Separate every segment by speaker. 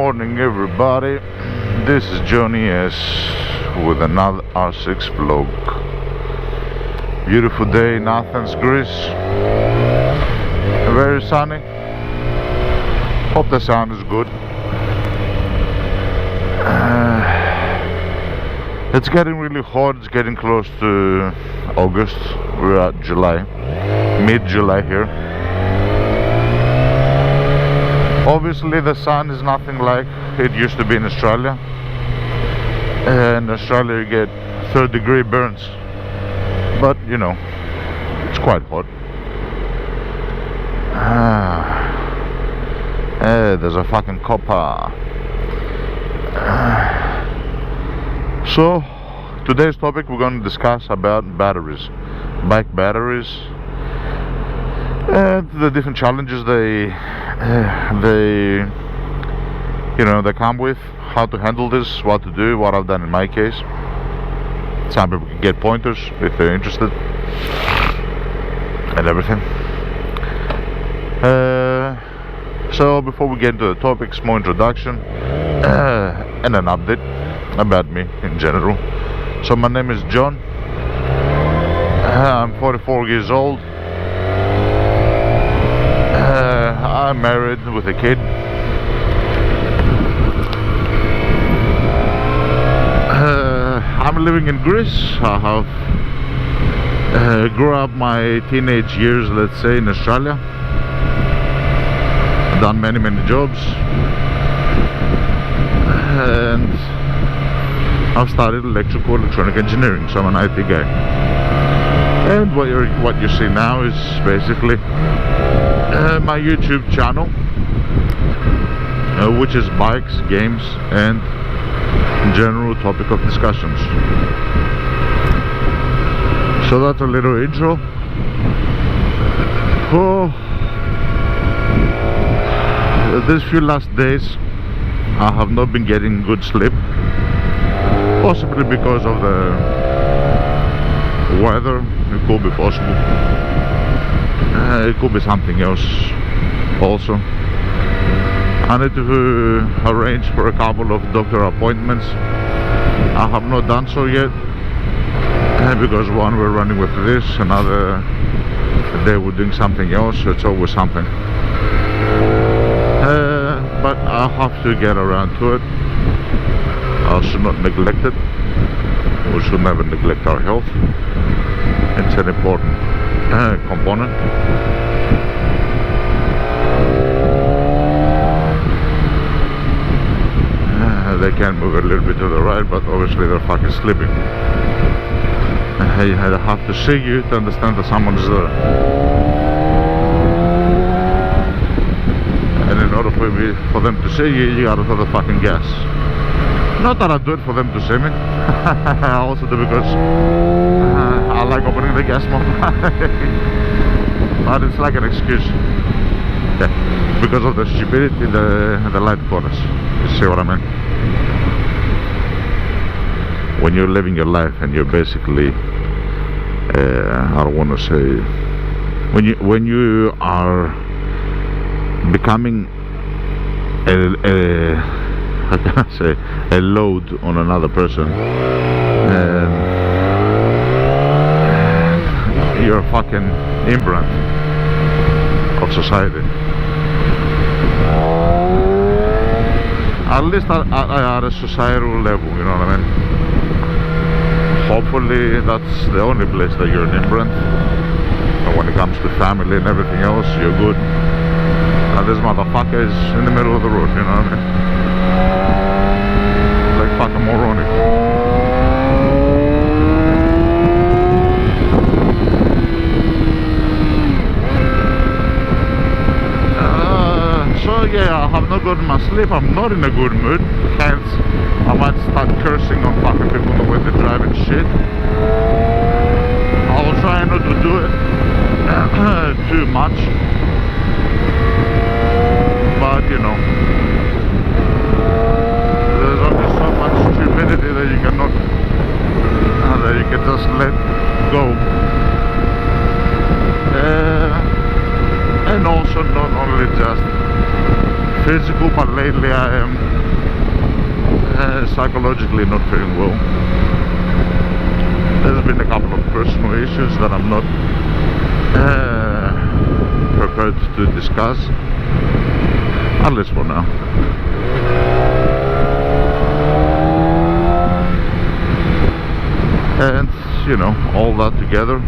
Speaker 1: morning, everybody. This is Johnny S with another R6 vlog. Beautiful day in Athens, Greece. Very sunny. Hope the sound is good. It's getting really hot. It's getting close to August. We're at July, mid-July here. Obviously the sun is nothing like it used to be in Australia. In Australia you get 3rd-degree burns, but you know, it's quite hot. There's a fucking copper. So today's topic, we're going to discuss about batteries, bike batteries, and the different challenges they come with, how to handle this, what to do, what I've done in my case. Some people can get pointers if they're interested, and everything. So before we get into the topics, more introduction and an update about me in general. So my name is John. I'm 44 years old. I'm married with a kid. I'm living in Greece. I have grew up my teenage years, let's say, in Australia. Done many jobs, and I've studied electronic engineering, so I'm an IT guy. And what you see now is basically my YouTube channel, which is bikes, games, and general topic of discussions. So that's a little intro. These few last days I have not been getting good sleep, possibly because of the weather. It could be possible. It could be something else also. I need to arrange for a couple of doctor appointments. I have not done so yet, because one, we're running with this, another day we're doing something else. It's always something. But I'll have to get around to it. I should not neglect it. We should never neglect our health. It's an important component. They can move a little bit to the right, but obviously they're fucking sleeping. I have to see you to understand that someone is there. And in order for them to see you, you gotta throw the fucking gas. Not that I do it for them to see me. I also do because I like opening the gas more. But it's like an excuse. Yeah, because of the stupidity, the light corners. You see what I mean? When you're living your life and you're basically, I don't want to say, when you are becoming how can I say, a load on another person, and you're a fucking imprint of society. At least at a societal level, you know what I mean? Hopefully that's the only place that you're an imprint. But when it comes to family and everything else, you're good. And this motherfucker is in the middle of the road, you know what I mean? Like fucking moronic. So yeah, I have not gotten my sleep. I'm not in a good mood. Hence, I might start cursing on fucking people the way they drive and shit. I will try not to do it too much. But you know, there's only so much stupidity that you cannot, that you can just let go. And also not only just physical, but lately I am psychologically not feeling well. There's been a couple of personal issues that I'm not prepared to discuss, at least for now. And you know, all that together,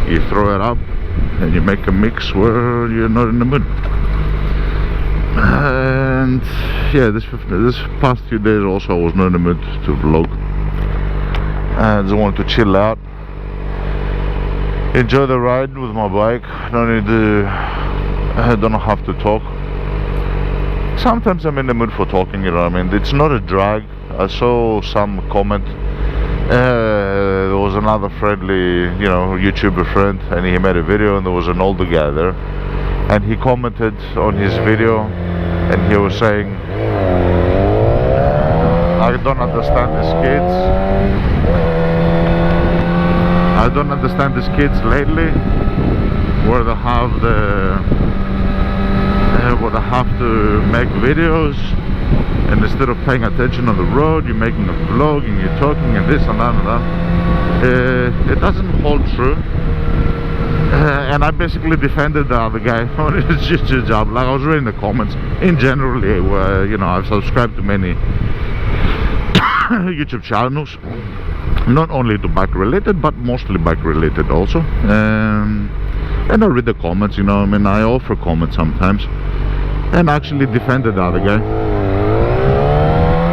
Speaker 1: you throw it up and you make a mix where you're not in the mood. And yeah, this past few days also I was not in the mood to vlog. I just wanted to chill out, enjoy the ride with my bike. I don't have to talk. Sometimes I'm in the mood for talking, you know what I mean? It's not a drag. I saw some comment. There was another friendly, you know, YouTuber friend, and he made a video, and there was an older guy there, and he commented on his video, and he was saying, I don't understand these kids. I don't understand these kids lately, where they have to make videos, and instead of paying attention on the road, you're making a vlog and you're talking and this and that and that. It doesn't hold true. And I basically defended the other guy on his YouTube job. Like, I was reading the comments in general, you know, I've subscribed to many YouTube channels, not only to bike related but mostly bike related also. And I read the comments, you know, I mean, I offer comments sometimes, and I actually defended the other guy.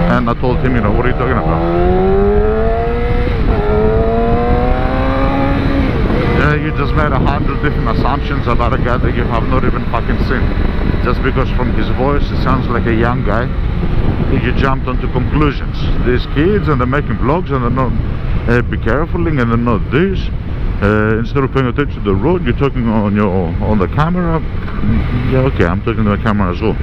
Speaker 1: And I told him, you know, what are you talking about? You just made 100 different assumptions about a guy that you have not even fucking seen. Just because from his voice it sounds like a young guy, you jumped onto conclusions. These kids, and they're making vlogs, and they're not be careful, and they're not this. Instead of paying attention to the road, you're talking on the camera. Yeah, okay, I'm talking to the camera as well.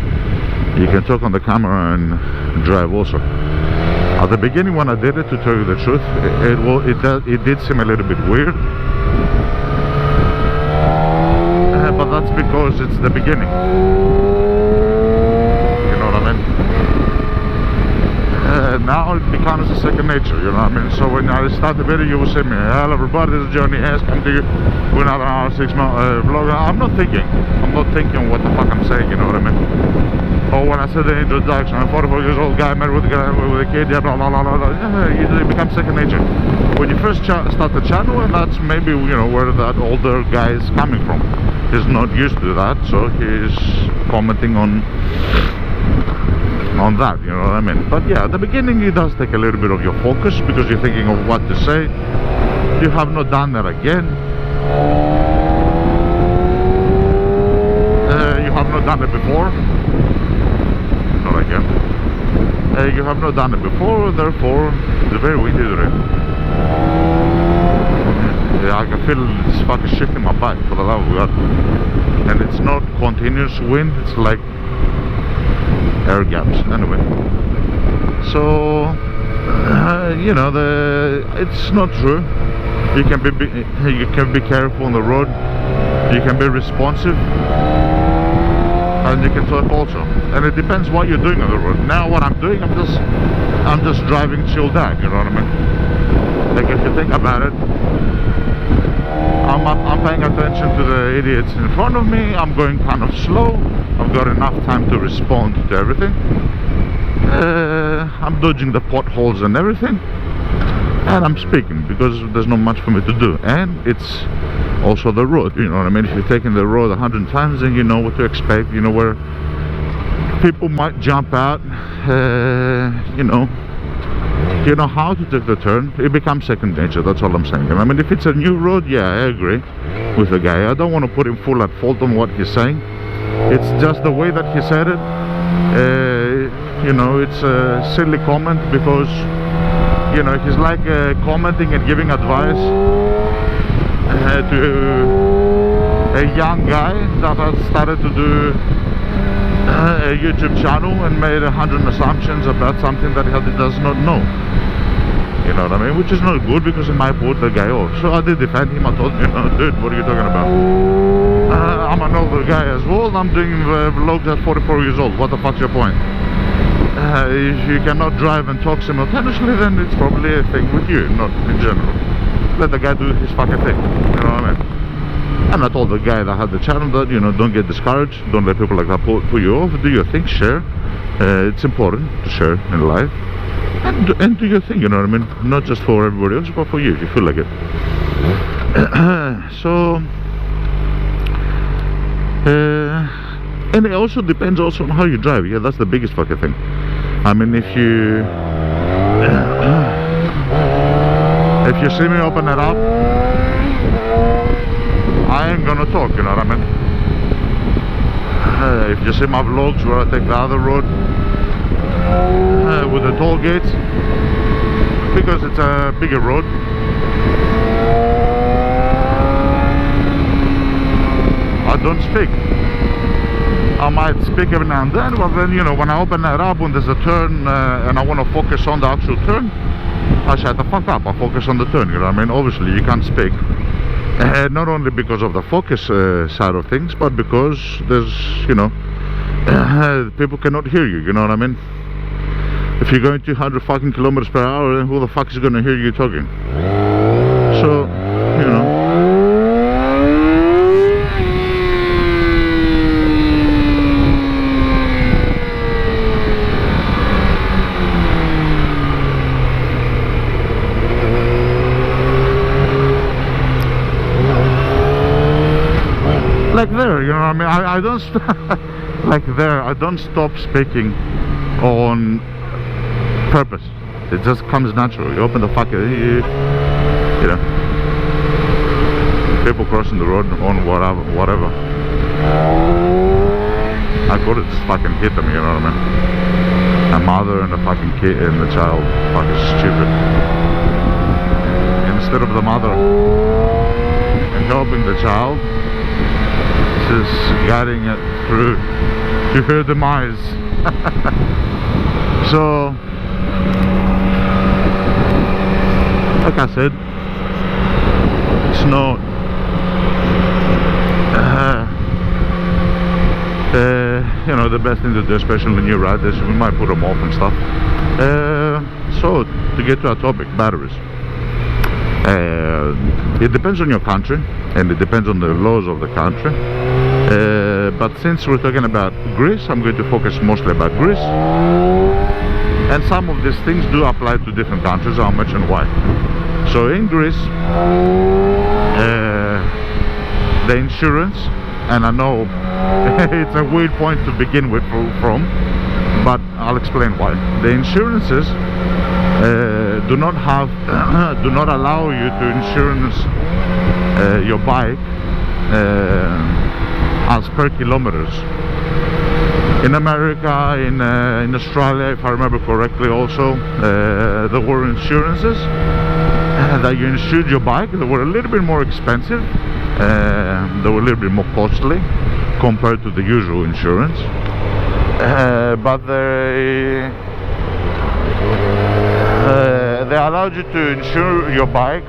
Speaker 1: You can talk on the camera and drive also. At the beginning, when I did it, to tell you the truth, it did seem a little bit weird. But that's because it's the beginning. You know what I mean? Now it becomes a second nature, you know what I mean? So when I start the video, you will say me, hello everybody, this is Johnny S, come to you with another hour, 6 month vlog. I'm not thinking what the fuck I'm saying, you know what I mean? Or when I said the introduction, I'm 44 years old guy, married with a kid, yeah, blah, blah, blah, blah, blah. It becomes second nature. When you first start the channel, and that's maybe, you know, where that older guy is coming from. He's not used to that, so he's commenting on that, you know what I mean? But yeah, at the beginning it does take a little bit of your focus, because you're thinking of what to say. You have not done that again. You have not done it before. Not again. You have not done it before, therefore it's very windy today. Yeah, I can feel this fucking shit in my bike, for the love of God. And it's not continuous wind, it's like air gaps. Anyway, so you know, it's not true. You can be careful on the road. You can be responsive, and you can talk also. And it depends what you're doing on the road. Now, what I'm doing, I'm just driving chilled out. You know what I mean? Like, if you think about it, I'm paying attention to the idiots in front of me. I'm going kind of slow. I've got enough time to respond to everything. I'm dodging the potholes and everything, and I'm speaking because there's not much for me to do. And it's also the road, you know what I mean? If you're taking the road 100 times, then you know what to expect. You know where people might jump out. You know how to take the turn. It becomes second nature, that's all I'm saying. And I mean, if it's a new road, yeah, I agree with the guy. I don't want to put him full at fault on what he's saying. It's just the way that he said it. You know, it's a silly comment, because, you know, he's like commenting and giving advice to a young guy that has started to do a YouTube channel and made 100 assumptions about something that he does not know. You know what I mean? Which is not good, because it might put the guy off. So I did defend him. I told him, dude, what are you talking about? I'm an older guy as well. I'm doing vlogs at 44 years old. What the fuck's your point? If you cannot drive and talk simultaneously, then it's probably a thing with you, not in general. Let the guy do his fucking thing, you know what I mean? And I told the guy that had the channel that, you know, don't get discouraged, don't let people like that put you off, do your thing, share. It's important to share in life. And do your thing, you know what I mean? Not just for everybody else, but for you, if you feel like it. So... and it also depends also on how you drive. Yeah, that's the biggest fucking thing. I mean, if you see me open it up, I ain't gonna talk, you know what I mean? If you see my vlogs where I take the other road with the toll gates, because it's a bigger road, I don't speak. I might speak every now and then, but then, you know, when I open that up, when there's a turn and I want to focus on the actual turn, I shut the fuck up. I focus on the turn, you know what I mean? Obviously, you can't speak. Not only because of the focus side of things, but because there's, you know, people cannot hear you, you know what I mean? If you're going 200 fucking kilometers per hour, then who the fuck is going to hear you talking? So, you know. Like there, you know what I mean? I don't like there, I don't stop speaking on purpose. It just comes natural. You open the fucking, you know, people crossing the road on whatever. I could have just fucking hit them, you know what I mean? A mother and a fucking kid and the child, fucking stupid. Instead of the mother and helping the child, just guiding it through to her demise. So, like I said, it's not you know, the best thing to do, especially when new riders. We might put them off and stuff. So, to get to our topic, batteries. It depends on your country and it depends on the laws of the country, but since we're talking about Greece, I'm going to focus mostly about Greece, and some of these things do apply to different countries. I'll mention why. So in Greece, the insurance, and I know it's a weird point to begin with from, but I'll explain why. The insurances do not allow you to insurance your bike as per kilometers. In America, in Australia, if I remember correctly, also there were insurances that you insured your bike. They were a little bit more expensive. They were a little bit more costly compared to the usual insurance, but they allowed you to insure your bike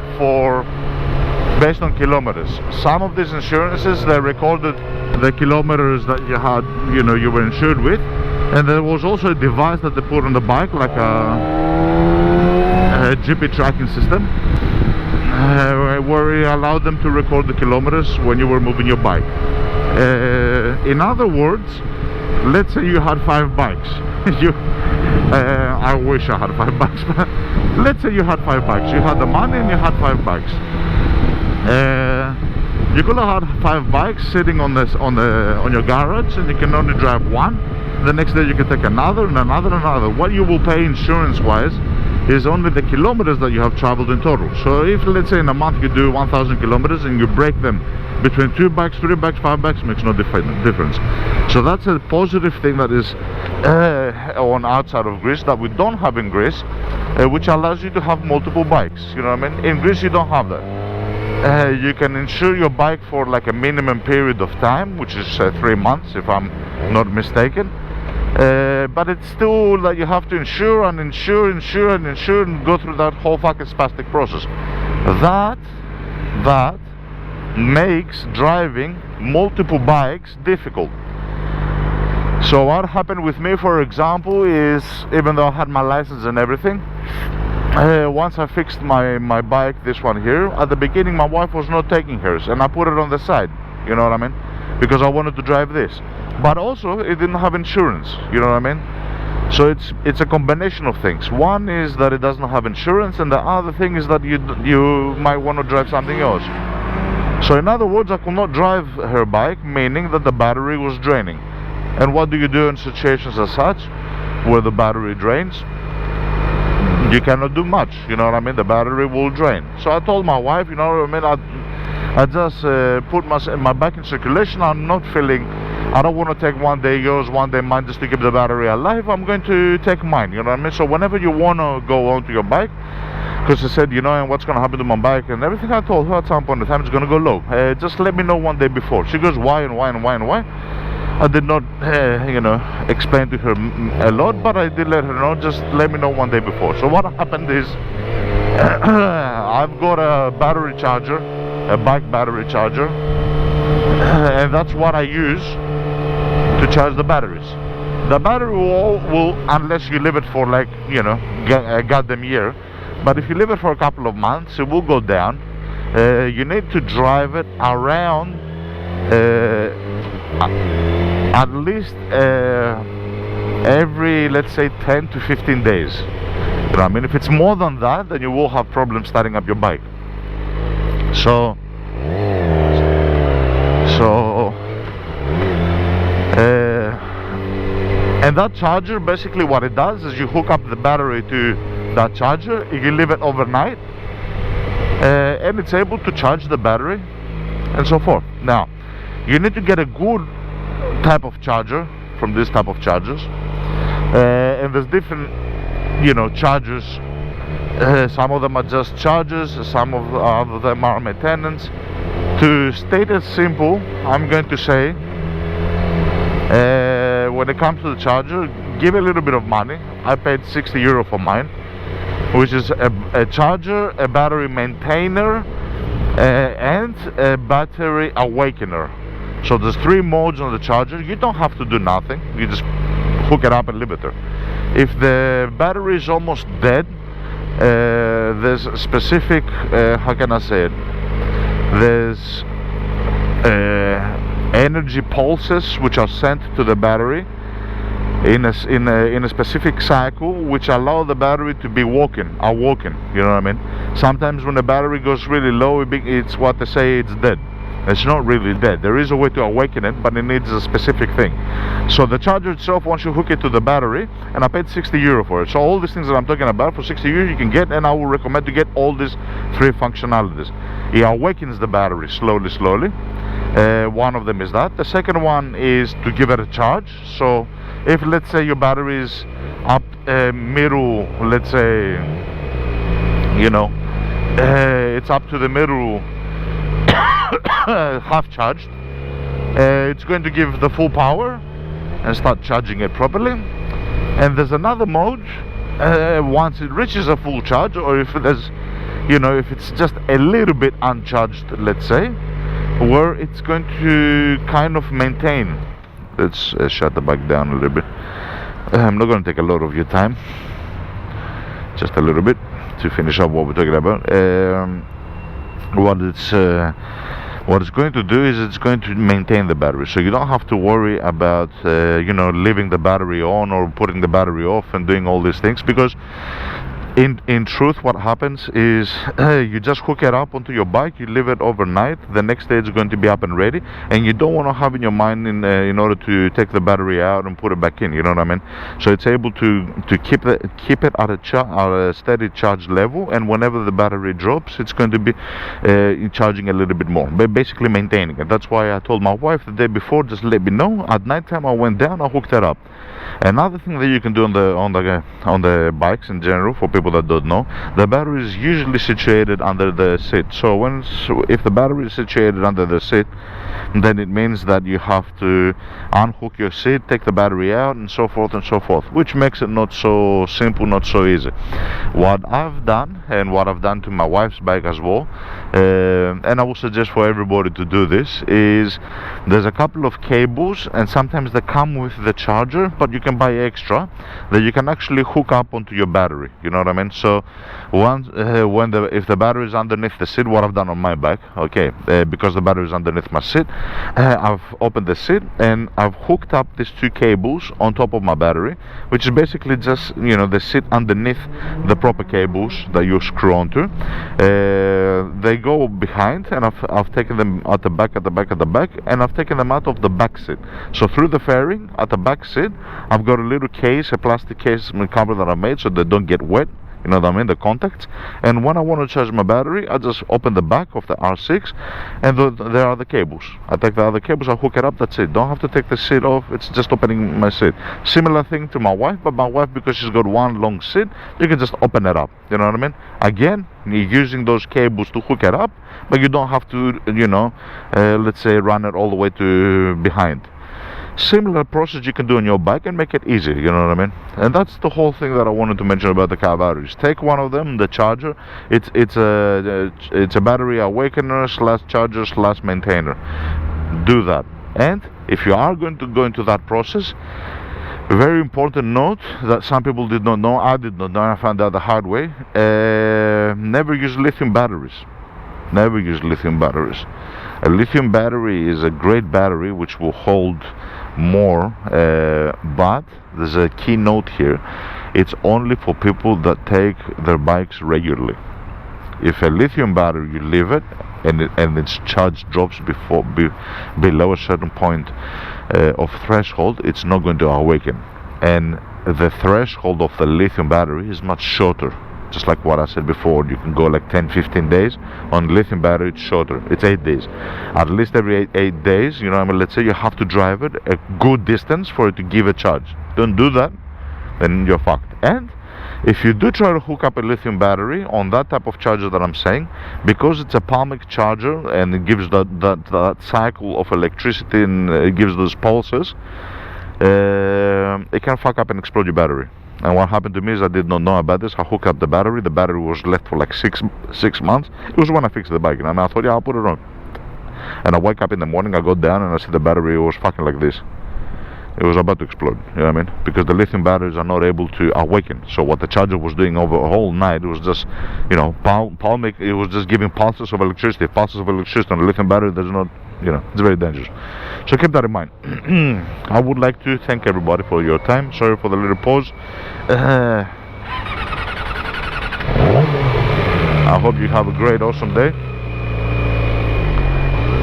Speaker 1: based on kilometers. Some of these insurances, they recorded the kilometers that you had, you know, you were insured with, and there was also a device that they put on the bike, like a GP tracking system, where it allowed them to record the kilometers when you were moving your bike. In other words, let's say you had 5 bikes. I wish I had 5 bikes, but let's say you had 5 bikes. You had the money and you had 5 bikes. You could have had 5 bikes sitting on your garage, and you can only drive one. The next day you can take another and another and another. What you will pay insurance wise is only the kilometers that you have traveled in total. So if, let's say, in a month you do 1,000 kilometers and you break them between 2 bikes, 3 bikes, 5 bikes, makes no difference. So that's a positive thing that is on outside of Greece that we don't have in Greece, which allows you to have multiple bikes. You know what I mean? In Greece you don't have that. You can insure your bike for like a minimum period of time, which is 3 months if I'm not mistaken, but it's still like you have to insure and insure and go through that whole fucking spastic process. That makes driving multiple bikes difficult. So what happened with me, for example, is even though I had my license and everything, once I fixed my bike, this one here, at the beginning my wife was not taking hers, and I put it on the side, you know what I mean, because I wanted to drive this. But also it didn't have insurance, you know what I mean. So it's a combination of things. One is that it doesn't have insurance, and the other thing is that you might want to drive something else. So in other words, I could not drive her bike, meaning that the battery was draining. And what do you do in situations as such, where the battery drains? You cannot do much, you know what I mean. The battery will drain. So I told my wife, you know what I mean, I just put my bike in circulation. I'm not feeling, I don't want to take one day yours, one day mine, just to keep the battery alive. I'm going to take mine, you know what I mean. So whenever you want to go onto your bike, because I said, you know, and what's going to happen to my bike and everything, I told her at some point in time it's going to go low. Just let me know one day before. She goes, why and why and why and why? I did not, you know, explain to her a lot, but I did let her know, just let me know one day before. So what happened is, I've got a battery charger, a bike battery charger, and that's what I use to charge the batteries. The battery will, unless you leave it for like, you know, a goddamn year, but if you leave it for a couple of months, it will go down. You need to drive it around at least every, let's say, 10 to 15 days. You know what I mean? If it's more than that, then you will have problems starting up your bike. So and that charger, basically what it does is you hook up the battery to that charger, you leave it overnight, and it's able to charge the battery and so forth. Now, you need to get a good type of charger from this type of chargers, and there's different, you know, chargers. Some of them are just chargers, some of them are maintenance. To state it simple, I'm going to say, when it comes to the charger, give a little bit of money. I paid €60 for mine, which is a charger, a battery maintainer, and a battery awakener. So there's 3 modes on the charger. You don't have to do nothing, you just hook it up and leave it there. If the battery is almost dead, there's specific, how can I say it, there's energy pulses which are sent to the battery in a specific cycle, which allow the battery to be awoken, you know what I mean. Sometimes when the battery goes really low, it's what they say, it's dead. It's not really dead. There is a way to awaken it, but it needs a specific thing. So the charger itself, once you hook it to the battery, and I paid €60 for it. So all these things that I'm talking about for €60 you can get, and I will recommend to get all these 3 functionalities. It awakens the battery slowly. One of them is that. The second one is to give it a charge. So if, let's say, your battery is up middle, let's say, you know, it's up to the middle, half charged, it's going to give the full power and start charging it properly. And there's another mode, once it reaches a full charge, or if there's, you know, if it's just a little bit uncharged, let's say, where it's going to kind of maintain. Let's shut the bike down a little bit. I'm not going to take a lot of your time, just a little bit to finish up what we're talking about. What it's going to do is it's going to maintain the battery, so you don't have to worry about you know, leaving the battery on or putting the battery off and doing all these things, because in truth what happens is you just hook it up onto your bike, you leave it overnight, the next day it's going to be up and ready, and you don't want to have in your mind in order to take the battery out and put it back in, you know what I mean. So it's able to keep it at a steady charge level, and whenever the battery drops, it's going to be charging a little bit more, but basically maintaining it. That's why I told my wife the day before, just let me know. At night time I went down, I hooked it up. Another thing that you can do on the bikes in general, for people that don't know, the battery is usually situated under the seat. So if the battery is situated under the seat, then it means that you have to unhook your seat, take the battery out, and so forth, which makes it not so simple, not so easy. What I've done and what I've done to my wife's bike as well, and I would suggest for everybody to do this, is there's a couple of cables, and sometimes they come with the charger, but you can buy extra that you can actually hook up onto your battery. You know what I mean? So if the battery is underneath the seat, what I've done on my bike, okay, because the battery is underneath my seat, I've opened the seat and I've hooked up these two cables on top of my battery, which is basically just, you know, they sit underneath the proper cables that you screw onto. They go behind, and I've taken them at the back, and I've taken them out of the back seat. So through the fairing at the back seat, I've got a little case, a plastic case cover that I made so they don't get wet. You know what I mean, the contacts. And when I want to charge my battery, I just open the back of the R6, and there are the cables. I take the other cables, I hook it up, that's it. Don't have to take the seat off, it's just opening my seat. Similar thing to my wife, but my wife, because she's got one long seat, you can just open it up. You know what I mean? Again, you're using those cables to hook it up, but you don't have to, you know, let's say run it all the way to behind. Similar process you can do on your bike and make it easy, you know what I mean? And that's the whole thing that I wanted to mention about the car batteries. Take one of them, the charger. It's a battery awakener / charger / maintainer. Do that. And if you are going to go into that process, very important note that some people did not know, I did not know, I found out the hard way. Never use lithium batteries. Never use lithium batteries. A lithium battery is a great battery which will hold more, but there's a key note here. It's only for people that take their bikes regularly. If a lithium battery, you leave it and its charge drops below a certain point of threshold, it's not going to awaken. And the threshold of the lithium battery is much shorter. Just like what I said before, you can go like 10-15 days. On lithium battery, it's shorter, it's 8 days. At least every 8 days, you know, I mean, let's say you have to drive it a good distance for it to give a charge. Don't do that, then you're fucked. And if you do try to hook up a lithium battery on that type of charger that I'm saying, because it's a Palmic charger and it gives that cycle of electricity, and it gives those pulses, it can fuck up and explode your battery. And what happened to me is I did not know about this. I hooked up the battery was left for like six months. It was when I fixed the bike, and I thought, yeah, I'll put it on. And I wake up in the morning, I go down and I see the battery was fucking like this. It was about to explode, you know what I mean? Because the lithium batteries are not able to awaken. So what the charger was doing over a whole night, it was just, you know, Palmic, it was just giving pulses of electricity. Pulses of electricity on a lithium battery, there's not, you know, it's very dangerous. So keep that in mind. I would like to thank everybody for your time. Sorry for the little pause. I hope you have a great, awesome day.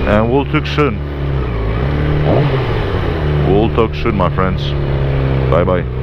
Speaker 1: And we'll talk soon. We'll talk soon, my friends. Bye bye.